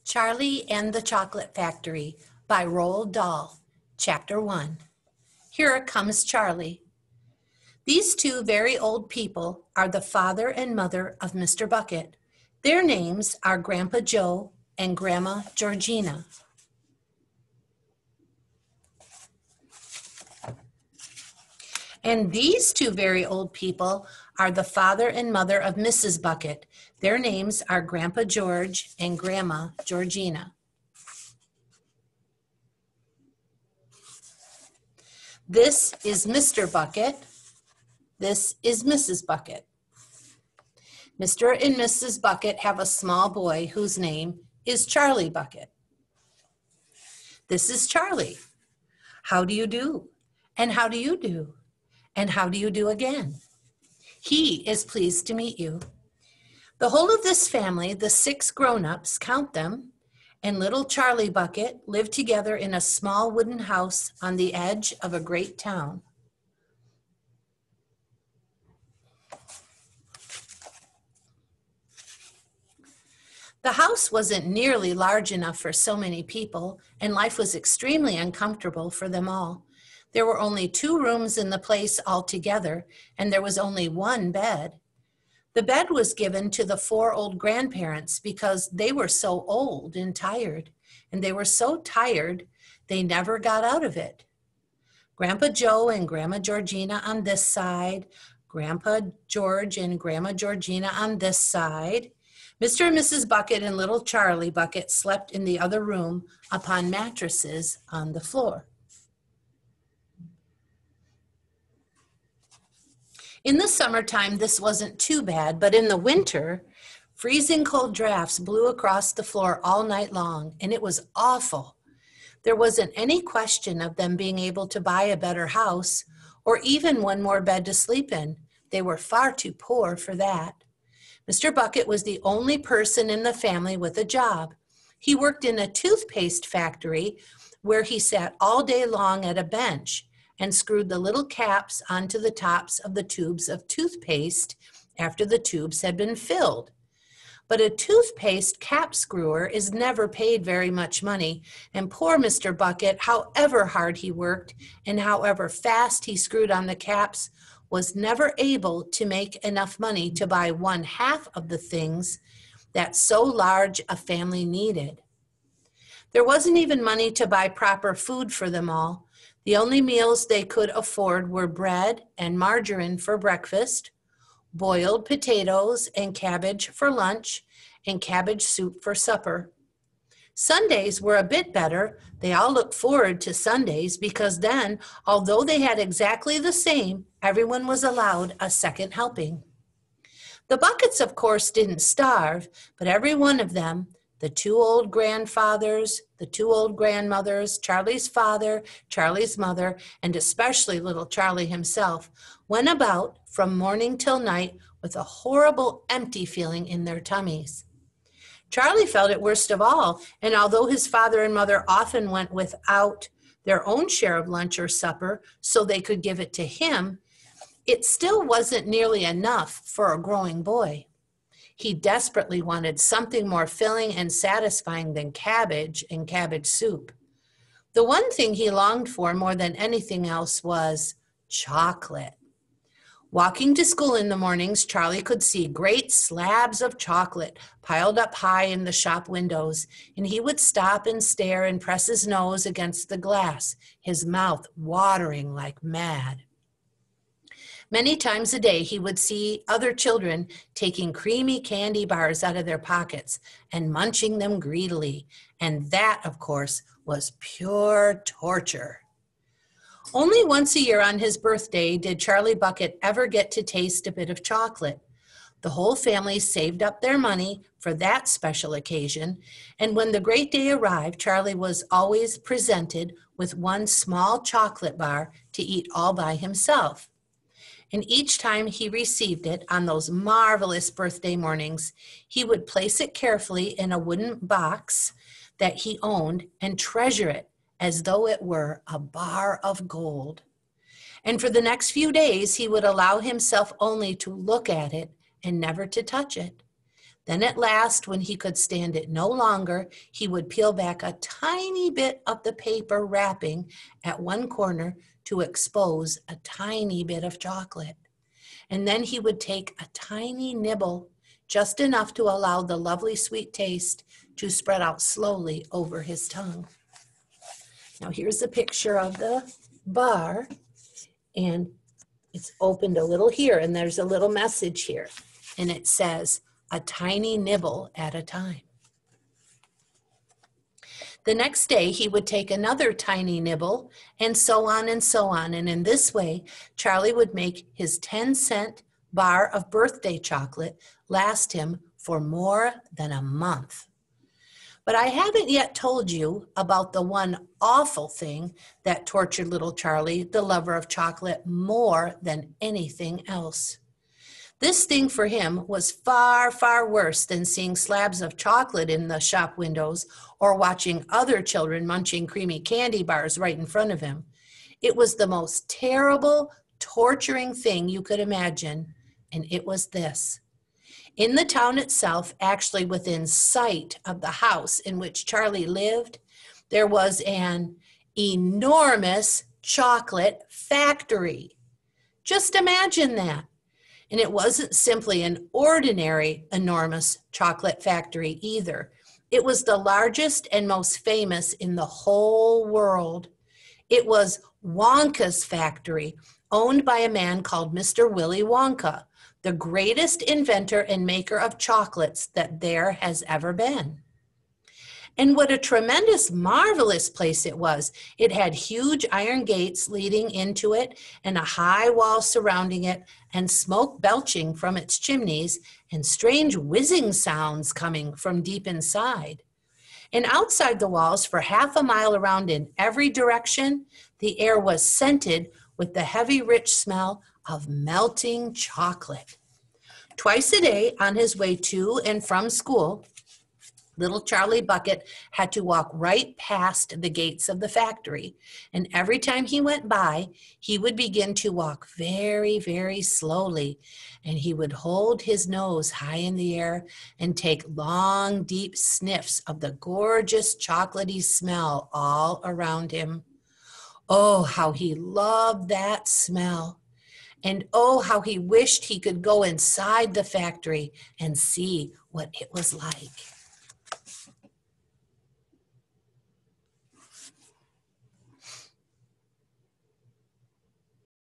Charlie and the Chocolate Factory by Roald Dahl, Chapter 1. Here comes Charlie. These two very old people are the father and mother of Mr. Bucket. Their names are Grandpa Joe and Grandma Georgina. And these two very old people are the father and mother of Mrs. Bucket. Their names are Grandpa George and Grandma Georgina. This is Mr. Bucket. This is Mrs. Bucket. Mr. and Mrs. Bucket have a small boy whose name is Charlie Bucket. This is Charlie. How do you do? And how do you do? And how do you do again? He is pleased to meet you. The whole of this family, the 6 grown-ups, count them, and little Charlie Bucket live together in a small wooden house on the edge of a great town. The house wasn't nearly large enough for so many people, and life was extremely uncomfortable for them all. There were only 2 rooms in the place altogether, and there was only 1 bed. The bed was given to the 4 old grandparents because they were so old and tired, and they were so tired they never got out of it. Grandpa Joe and Grandma Georgina on this side, Grandpa George and Grandma Georgina on this side. Mr. and Mrs. Bucket and little Charlie Bucket slept in the other room upon mattresses on the floor. In the summertime, this wasn't too bad, but in the winter, freezing cold drafts blew across the floor all night long, and it was awful. There wasn't any question of them being able to buy a better house or even 1 more bed to sleep in. They were far too poor for that. Mr. Bucket was the only person in the family with a job. He worked in a toothpaste factory where he sat all day long at a bench and screwed the little caps onto the tops of the tubes of toothpaste after the tubes had been filled. But a toothpaste cap screwer is never paid very much money, and poor Mr. Bucket, however hard he worked and however fast he screwed on the caps, was never able to make enough money to buy 1/2 of the things that so large a family needed. There wasn't even money to buy proper food for them all. The only meals they could afford were bread and margarine for breakfast, boiled potatoes and cabbage for lunch, and cabbage soup for supper. Sundays were a bit better. They all looked forward to Sundays because then, although they had exactly the same, everyone was allowed a second helping. The Buckets, of course, didn't starve, but every one of them, the 2 old grandfathers, the 2 old grandmothers, Charlie's father, Charlie's mother, and especially little Charlie himself, went about from morning till night with a horrible empty feeling in their tummies. Charlie felt it worst of all, and although his father and mother often went without their own share of lunch or supper so they could give it to him, it still wasn't nearly enough for a growing boy. He desperately wanted something more filling and satisfying than cabbage and cabbage soup. The one thing he longed for more than anything else was chocolate. Walking to school in the mornings, Charlie could see great slabs of chocolate piled up high in the shop windows, and he would stop and stare and press his nose against the glass, his mouth watering like mad. Many times a day, he would see other children taking creamy candy bars out of their pockets and munching them greedily, and that, of course, was pure torture. Only once a year on his birthday did Charlie Bucket ever get to taste a bit of chocolate. The whole family saved up their money for that special occasion, and when the great day arrived, Charlie was always presented with 1 small chocolate bar to eat all by himself. And each time he received it on those marvelous birthday mornings, he would place it carefully in a wooden box that he owned and treasure it as though it were a bar of gold. And for the next few days, he would allow himself only to look at it and never to touch it. Then at last, when he could stand it no longer, he would peel back a tiny bit of the paper wrapping at one corner to expose a tiny bit of chocolate. And then he would take a tiny nibble, just enough to allow the lovely sweet taste to spread out slowly over his tongue. Now here's a picture of the bar, and it's opened a little here, and there's a little message here, and it says, a tiny nibble at a time. The next day, he would take another tiny nibble, and so on and so on. And in this way, Charlie would make his 10-cent bar of birthday chocolate last him for more than a month. But I haven't yet told you about the one awful thing that tortured little Charlie, the lover of chocolate, more than anything else. This thing for him was far, far worse than seeing slabs of chocolate in the shop windows or watching other children munching creamy candy bars right in front of him. It was the most terrible, torturing thing you could imagine, and it was this. In the town itself, actually within sight of the house in which Charlie lived, there was an enormous chocolate factory. Just imagine that. And it wasn't simply an ordinary enormous chocolate factory either. It was the largest and most famous in the whole world. It was Wonka's factory, owned by a man called Mr. Willy Wonka, the greatest inventor and maker of chocolates that there has ever been. And what a tremendous, marvelous place it was. It had huge iron gates leading into it and a high wall surrounding it and smoke belching from its chimneys and strange whizzing sounds coming from deep inside. And outside the walls, for half a mile around in every direction, the air was scented with the heavy, rich smell of melting chocolate. Twice a day on his way to and from school, little Charlie Bucket had to walk right past the gates of the factory, and every time he went by, he would begin to walk very, very slowly, and he would hold his nose high in the air and take long, deep sniffs of the gorgeous chocolatey smell all around him. Oh, how he loved that smell. And oh, how he wished he could go inside the factory and see what it was like.